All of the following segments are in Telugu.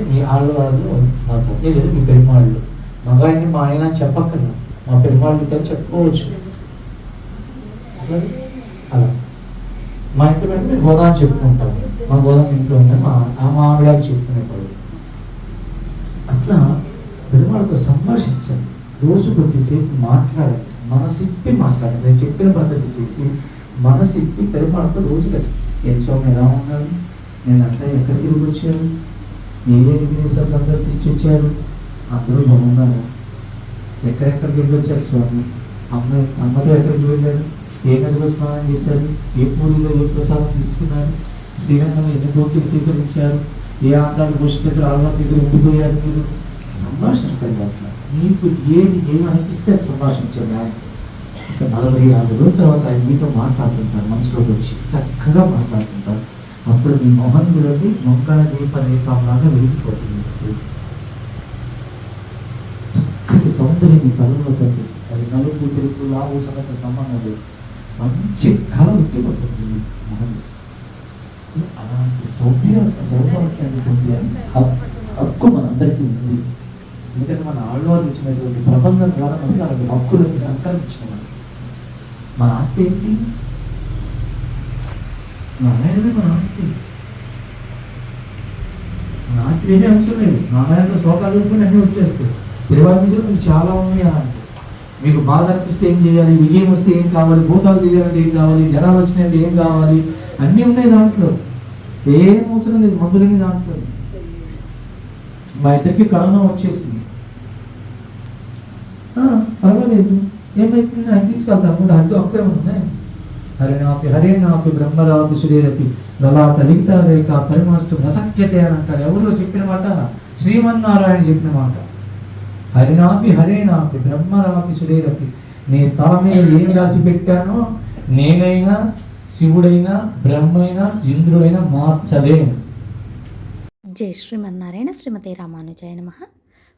మీ ఆడవాళ్ళు నాకు ఒకే లేదు, మీ పెరుమాళ్ళు మగాడిని మా ఆయన అని చెప్పక్కర్లా, మా పెరుమాళ్ళు పేరు చెప్పుకోవచ్చు. అలా మా ఇంట్లో పెట్టి మేము గోదాం చెప్పుకుంటాం, మా గోదాం ఇంట్లో ఉండే మా ఆవిడ చెప్పుకునేవాళ్ళు. అట్లా పెరుమాళ్ళతో సంభాషించాలి, రోజు కొద్దిసేపు మాట్లాడాలి, మనసిప్పి మాట్లాడాలి. నేను చెప్పిన పద్ధతి చేసి మనసిప్పి పెరుమాళ్ళతో రోజుగా ఏం స్వామి ఎలా ఉన్నారు, నేను అంతా ఎక్కడికి తిరిగి వచ్చారు, మీరే విదేశాలు సందర్శించి వచ్చారు, అందరూ బాగున్నారు, ఎక్కడెక్కడికి వెళ్ళి వచ్చారు స్వామి, అమ్మతో ఎక్కడికి వెళ్ళారు, ఏ నదిలో స్నానం చేశారు, ఏ పూరిలో ఏ ప్రసాదం తీసుకున్నారు, శ్రీరంగంలో ఎన్ని కోట్లు స్వీకరించారు, ఏ ఆంధ్రాలు పోషి దగ్గర ఆళ్ళ దగ్గర ఉండిపోయారు. మీరు సంభాషించండి. అట్లా మీకు ఏమి అనిపిస్తే అది సంభాషించండి. ఆయన ఒక 45 రోజుల తర్వాత ఆయన మీతో మాట్లాడుతుంటారు, మనసులోకి వచ్చి చక్కగా మాట్లాడుతుంటారు. అప్పుడు మీ మొహం చూడండి మొక్కల దీపంలాగా వెలిగిపోతుంది. చక్కటి సౌందర్యం మీ కళ్ళలో కనిపిస్తుంది. అది నలుపు తెలుపు లావు సంగతి సంబంధం లేదు, మంచి కళ ఉట్టిపోతుంది మొహం. అలాంటి సౌభాగ్యాన్ని పొందే హక్కు మనందరికీ ఉంది. ఎందుకంటే మన ఆళ్వారు ఇచ్చినటువంటి ప్రబంధం ద్వారా మనకి అలాంటి హక్కులకి సంకల్పించిన మన ఆస్తి ఏంటి? నారాయణమే మన ఆస్తి. మన ఆస్తి ఏమీ అవసరం లేదు. నారాయణలో శ్లోకాలు వేసుకుని అన్నీ వచ్చేస్తాయి. తిరువాతిలో మీకు చాలా ఉన్నాయి. ఆస్తి మీకు బాధ అనిపిస్తే ఏం చేయాలి, విజయం వస్తే ఏం కావాలి, భూతాలు తెలియాలంటే ఏం కావాలి, జనాలు వచ్చినాయంటే ఏం కావాలి, అన్నీ ఉన్నాయి దాంట్లో. ఏం అవసరం లేదు, మందులని దాంట్లో. మా ఇద్దరికి కరోనా వచ్చేసింది, పర్వాలేదు, ఏమైతుంది, ఆయన తీసుకెళ్తాను కూడా అడ్డు అప్పుడే ఉన్నాయి. హరే నాపి బ్రహ్మరాపి సురేరపి లలాట లిఖిత రేఖ పరిమాష్టు నసక్యతే అని అంటారు. ఎవరో చెప్పిన మాట, శ్రీమన్నారాయణ చెప్పిన మాట. హరే నాపి బ్రహ్మరాపి సురేరపి, నీ తల మీద ఏం రాసి పెట్టానో నేనైనా శివుడైనా బ్రహ్మైనా ఇంద్రుడైనా మార్చలేను. జై శ్రీమన్నారాయణ. శ్రీమతే రామానుజాయ నమః.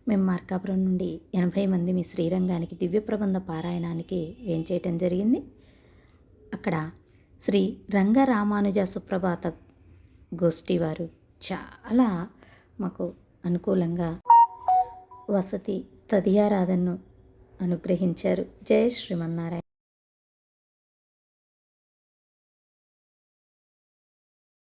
మేము మార్కాపురం నుండి 80 మంది మీ శ్రీరంగానికి దివ్య ప్రబంధ పారాయణానికి వేంచేయటం జరిగింది. అక్కడ శ్రీ రంగరామానుజ సుప్రభాత గోష్ఠి వారు చాలా మాకు అనుకూలంగా వసతి తదియారాధనను అనుగ్రహించారు. జై శ్రీమన్నారాయణ.